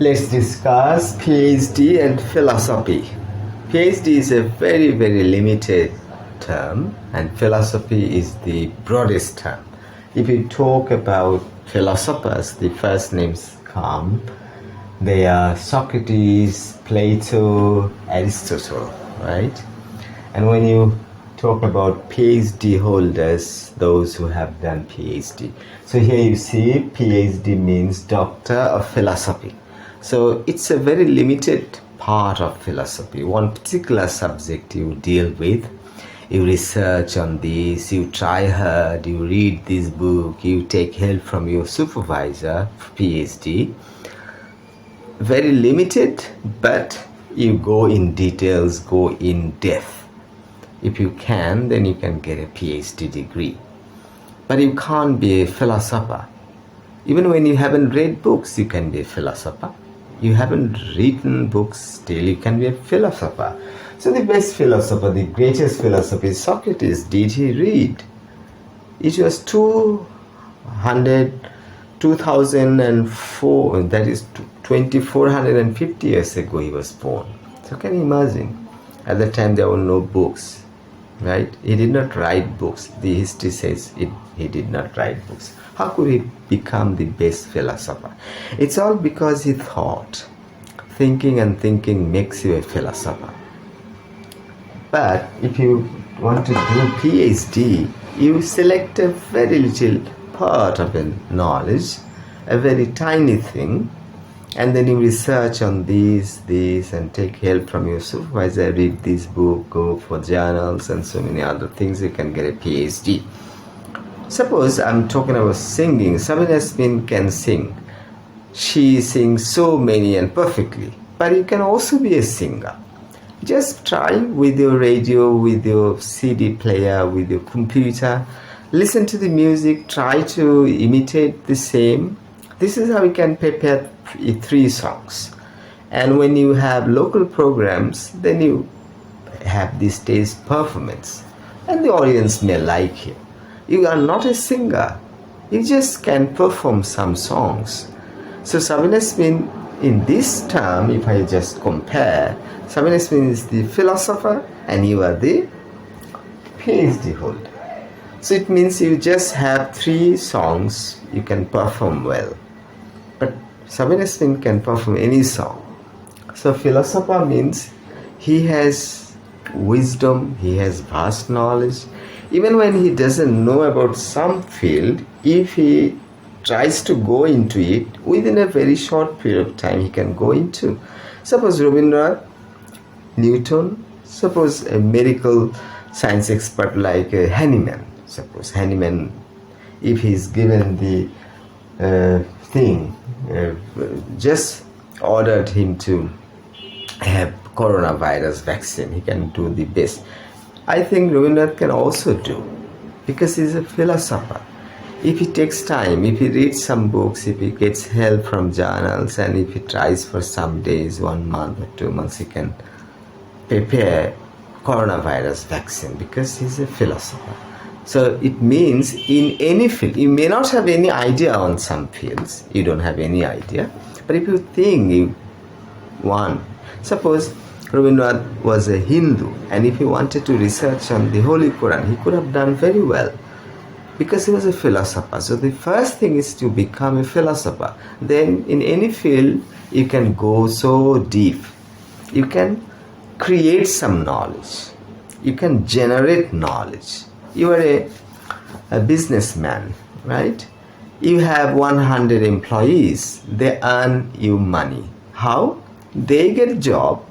Let's discuss PhD and philosophy. PhD is a very, very limited term, and philosophy is the broadest term. If you talk about philosophers, the first names come. They are Socrates, Plato, Aristotle, right? And when you talk about PhD holders, those who have done PhD. So here you see PhD means Doctor of Philosophy. So it's a very limited part of philosophy, one particular subject you deal with. You research on this, you try hard, you read this book, you take help from your supervisor for PhD. Very limited, but you go in details, go in depth. If you can, then you can get a PhD degree. But you can't be a philosopher. Even when you haven't read books, you can be a philosopher. You haven't written books, still you can be a philosopher. So the best philosopher, the greatest philosopher is Socrates. Did he read? It was 2004, that is 2450 years ago he was born. So can you imagine? At that time there were no books, right? He did not write books. The history says he did not write books. How could he become the best philosopher? It's all because he thought. Thinking and thinking makes you a philosopher. But if you want to do PhD, you select a very little part of a knowledge, a very tiny thing, and then you research on this, and take help from your supervisor, read this book, go for journals and so many other things, you can get a PhD. Suppose I'm talking about singing. Sabina Yasmin can sing. She sings so many and perfectly. But you can also be a singer. Just try with your radio, with your CD player, with your computer. Listen to the music, try to imitate the same. This is how you can prepare 3 songs. And when you have local programs, then you have this stage performance. And the audience may like you. You are not a singer. You just can perform some songs. So Sabina Yasmin, in this term, if I just compare, Sabina Yasmin is the philosopher and you are the PhD holder. So it means you just have 3 songs you can perform well. But Sabina Yasmin can perform any song. So philosopher means he has wisdom, he has vast knowledge. Even when he doesn't know about some field, if he tries to go into it, within a very short period of time he can go into. Suppose Rabindranath, Newton, suppose a medical science expert like Hahnemann. Suppose Hahnemann, if he is given the just ordered him to have coronavirus vaccine, he can do the best. I think Rabindranath can also do, because he's a philosopher. If he takes time, if he reads some books, if he gets help from journals, and if he tries for some days, 1 month or 2 months, he can prepare coronavirus vaccine, because he's a philosopher. So it means in any field, you may not have any idea on some fields, you don't have any idea, but if you think you want, suppose Rabindranath was a Hindu, and if he wanted to research on the Holy Quran, he could have done very well, because he was a philosopher. So the first thing is to become a philosopher. Then in any field, you can go so deep. You can create some knowledge. You can generate knowledge. You are a businessman, right? You have 100 employees. They earn you money. How? They get a job.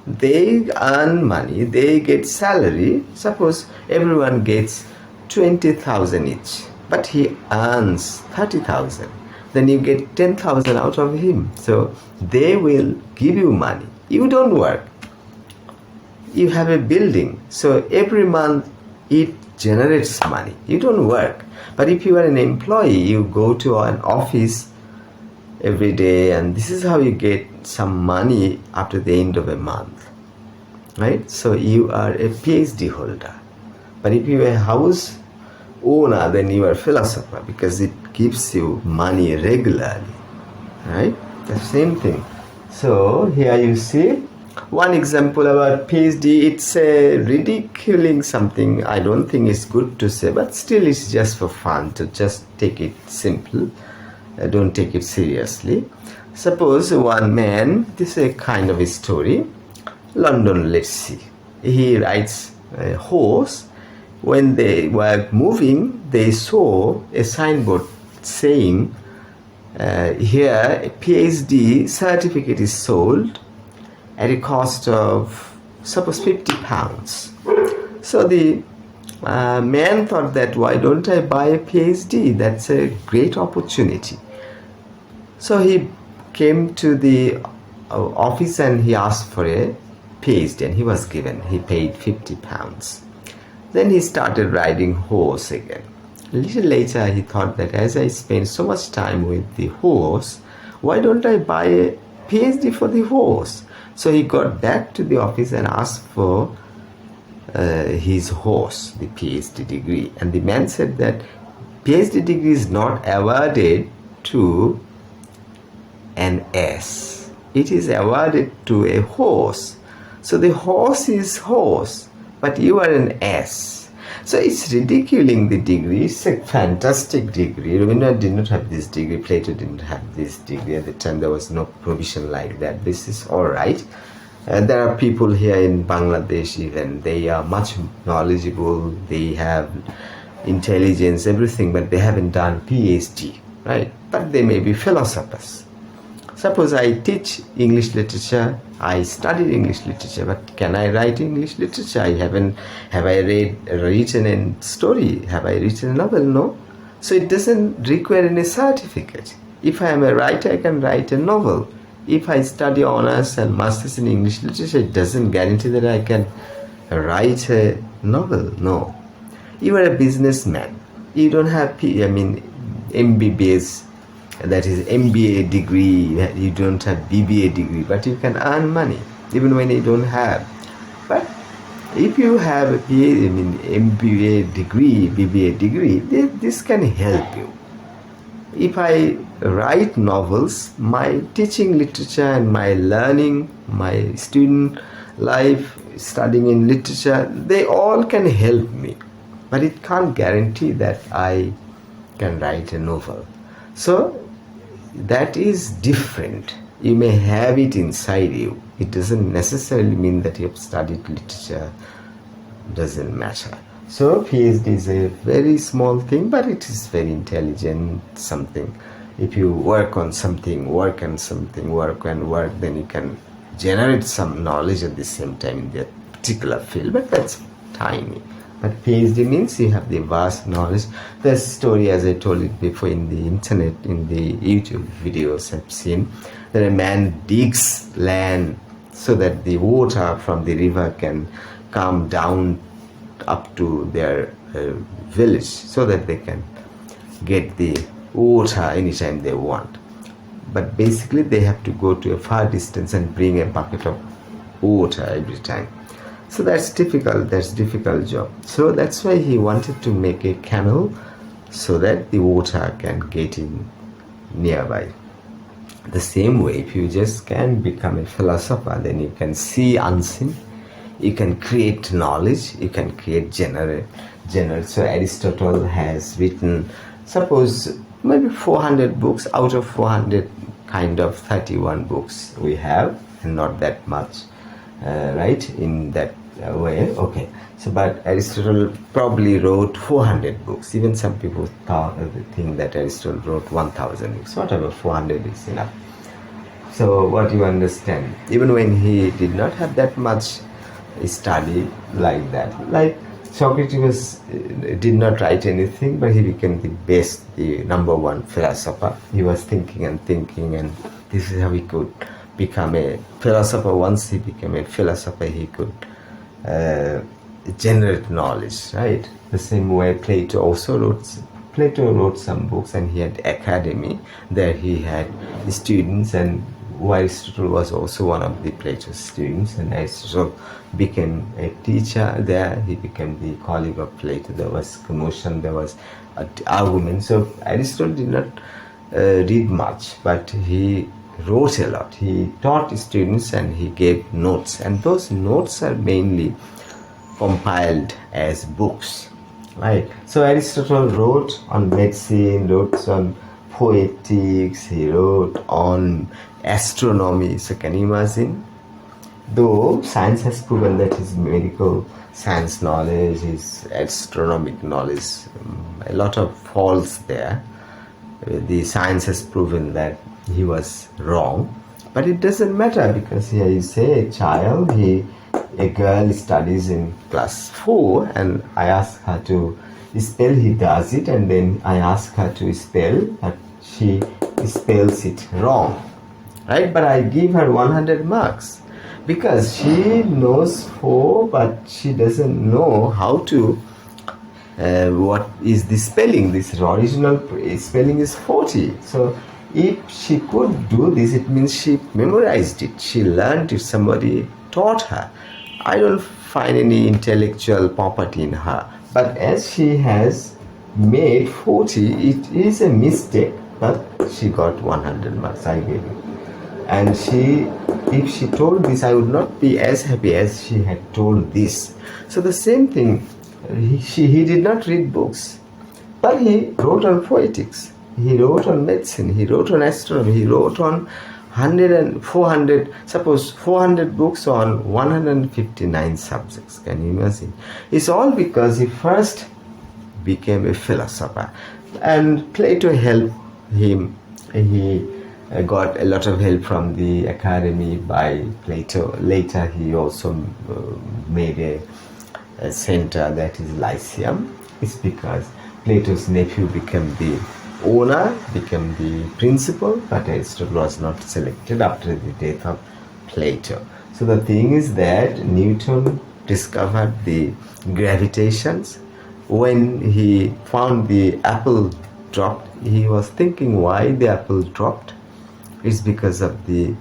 They earn money. They get salary. Suppose everyone gets 20,000 each, but he earns 30,000. Then you get 10,000 out of him. So they will give you money. You don't work. You have a building. So every month it generates money. You don't work. But if you are an employee, you go to an office every day, and this is how you get some money after the end of a month, right? So you are a PhD holder. But if you are a house owner, then you are a philosopher, because it gives you money regularly, right? The same thing. So here you see one example about PhD. It's a ridiculing something. I don't think it's good to say, but still it's just for fun to just take it simple. Don't take it seriously. Suppose one man, this is a kind of a story. London, let's see. He rides a horse. When they were moving, they saw a signboard saying, here a PhD certificate is sold at a cost of suppose £50. So the man thought that, why don't I buy a PhD? That's a great opportunity. So he came to the office and he asked for a PhD, and he was given. He paid £50. Then he started riding horse again. A little later he thought that, as I spend so much time with the horse, why don't I buy a PhD for the horse? So he got back to the office and asked for his horse, the PhD degree. And the man said that PhD degree is not awarded to an S. It is awarded to a horse. So the horse is horse, but you are an S. So it's ridiculing the degree. It's a fantastic degree. Rabindranath did not have this degree. Plato didn't have this degree. At the time, there was no provision like that. This is all right. And there are people here in Bangladesh even. They are much knowledgeable. They have intelligence, everything, but they haven't done PhD, right? But they may be philosophers. Suppose I teach English literature, I studied English literature, but can I write English literature? Have I written a story? Have I written a novel? No. So it doesn't require any certificate. If I am a writer, I can write a novel. If I study honors and masters in English literature, it doesn't guarantee that I can write a novel. No. You are a businessman. You don't have MBBS, that is MBA degree. You don't have BBA degree, but you can earn money even when you don't have. But if you have a MBA degree, BBA degree, this can help you. If I write novels, my teaching literature and my learning, my student life, studying in literature, they all can help me. But it can't guarantee that I can write a novel. So that is different. You may have it inside you. It doesn't necessarily mean that you have studied literature. Doesn't matter. So PhD is a very small thing, but it is very intelligent something. If you work on something, work, then you can generate some knowledge at the same time in that particular field, but that's tiny. But PhD means you have the vast knowledge. The story, as I told it before, in the internet, in the YouTube videos I've seen, that a man digs land so that the water from the river can come down up to their village, so that they can get the water anytime they want. But basically they have to go to a far distance and bring a bucket of water every time. So that's difficult job. So that's why he wanted to make a canal so that the water can get in nearby. The same way, if you just can become a philosopher, then you can see unseen, you can create knowledge, you can create generate. So Aristotle has written, suppose maybe 400 books. Out of 400, kind of 31 books we have, and not that much, right, in that way. Okay, so but Aristotle probably wrote 400 books. Even some people think that Aristotle wrote 1000 books. Whatever, 400 is enough. So what you understand, even when he did not have that much study like that, like Socrates did not write anything, but he became the best, the number one philosopher. He was thinking, and this is how he could become a philosopher. Once he became a philosopher, he could generate knowledge, right? The same way Plato wrote some books, and he had academy. There he had students, and Aristotle was also one of the Plato's students, and Aristotle became a teacher there. He became the colleague of Plato. There was commotion, there was argument. So Aristotle did not read much, but he wrote a lot. He taught students and he gave notes, and those notes are mainly compiled as books, right? So Aristotle wrote on medicine, wrote on poetics, he wrote on astronomy. So can you imagine? Though science has proven that his medical science knowledge, his astronomic knowledge, a lot of faults there. The science has proven that he was wrong, but it doesn't matter, because here you say a child, a girl studies in class 4, and I ask her to spell, he does it, and then I ask her to spell, but she spells it wrong, right? But I give her 100 marks because she knows 4, but she doesn't know how to what is the spelling. This original spelling is 40. So if she could do this, it means she memorized it, she learned it, somebody taught her. I don't find any intellectual property in her, but as she has made 40, it is a mistake, but she got 100 marks, I gave it. And if she told this, I would not be as happy as she had told this. So the same thing, he did not read books, but he wrote on poetics, he wrote on medicine, he wrote on astronomy, he wrote on 400 books on 159 subjects. Can you imagine? It's all because he first became a philosopher, and Plato helped him. He got a lot of help from the academy by Plato. Later he also made a center, that is Lyceum. It's because Plato's nephew became the owner, became the principal, but Aristotle was not selected after the death of Plato. So the thing is that Newton discovered the gravitations. When he found the apple dropped, he was thinking why the apple dropped. It's because of the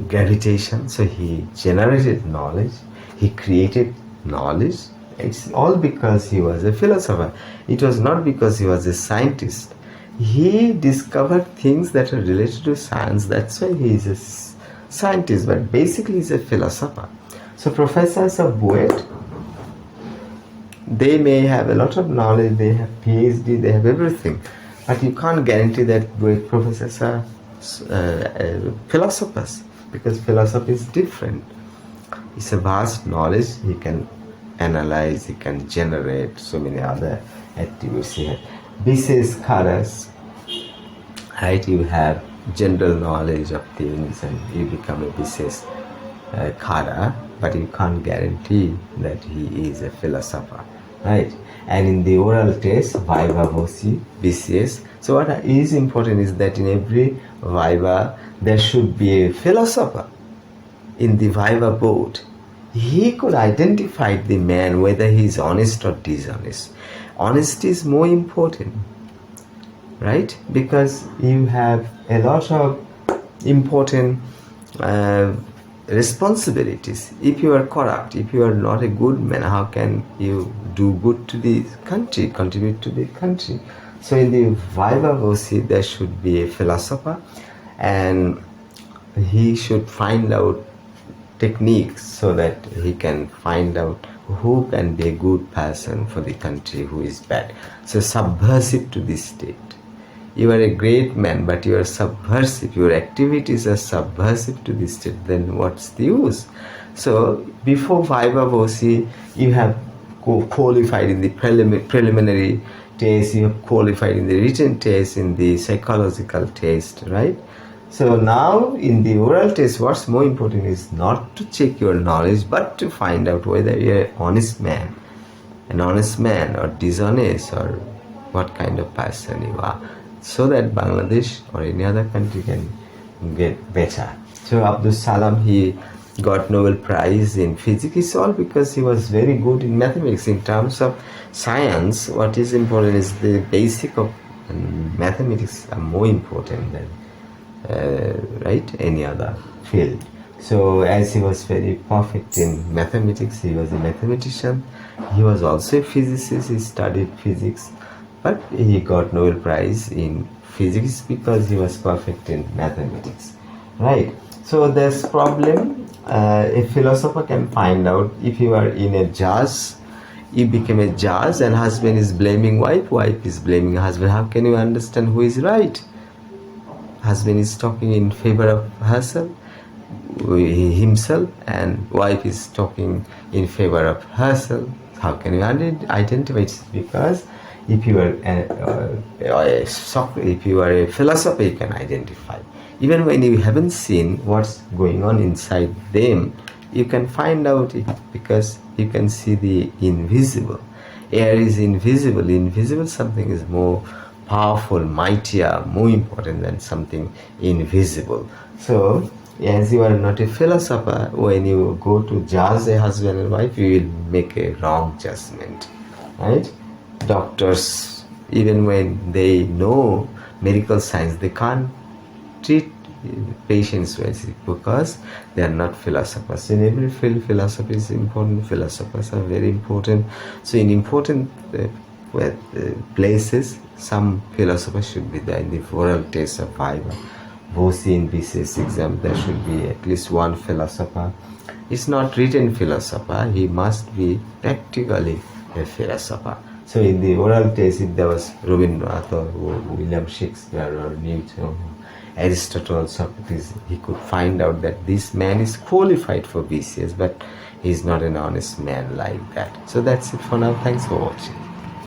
gravitation. So he generated knowledge, he created knowledge. It's all because he was a philosopher. It was not because he was a scientist. He discovered things that are related to science. That's why he is a scientist, but basically he's a philosopher. So professors of BUET, they may have a lot of knowledge, they have PhD, they have everything, but you can't guarantee that BUET professors are philosophers, because philosophy is different. It's a vast knowledge. He can analyze, he can generate so many other attributes. He has BCS Kharas, right? You have general knowledge of things and you become a BCS Khara, but you can't guarantee that he is a philosopher, right? And in the oral test, Viva Voce, BCS. So what is important is that in every Viva there should be a philosopher. In the Viva board, he could identify the man whether he is honest or dishonest. Honesty is more important, right? Because you have a lot of important responsibilities. If you are corrupt, if you are not a good man, how can you do good to the country, contribute to the country? So in the Viva Voce, there should be a philosopher, and he should find out techniques so that he can find out who can be a good person for the country, who is bad. So subversive to the state. You are a great man, but you are subversive, your activities are subversive to the state, then what's the use? So before Viva Voce, you have qualified in the preliminary test, you have qualified in the written test, in the psychological test, right? So now in the oral test, what's more important is not to check your knowledge, but to find out whether you're an honest man or dishonest, or what kind of person you are, so that Bangladesh or any other country can get better. So Abdus Salam, he got Nobel Prize in physics. It's all because he was very good in mathematics. In terms of science, what is important is the basic of mathematics are more important than any other field. So as he was very perfect in mathematics, he was a mathematician, he was also a physicist, he studied physics, but he got Nobel Prize in physics because he was perfect in mathematics, right? So this problem, a philosopher can find out. If you are in a judge, you become a judge and husband is blaming wife is blaming husband. How can you understand who is right? Husband is talking in favor of herself, himself, and wife is talking in favor of herself. How can you identify it? Because if you are if you are a philosopher, you can identify. Even when you haven't seen what's going on inside them, you can find out it, because you can see the invisible. Air is invisible. Invisible something is more powerful, mightier, more important than something invisible. So, as you are not a philosopher, when you go to judge a husband and wife, you will make a wrong judgment, right? Doctors, even when they know medical science, they can't treat patients well because they are not philosophers. In every field, philosophy is important. Philosophers are very important. So in important places, some philosophers should be there. In the oral test of Viva, both in BCS exam, there should be at least one philosopher. It's not written philosopher, he must be practically a philosopher. So in the oral test, if there was Rabindranath or William Shakespeare or Newton, Aristotle, Socrates, he could find out that this man is qualified for BCS, but he's not an honest man like that. So that's it for now. Thanks for watching.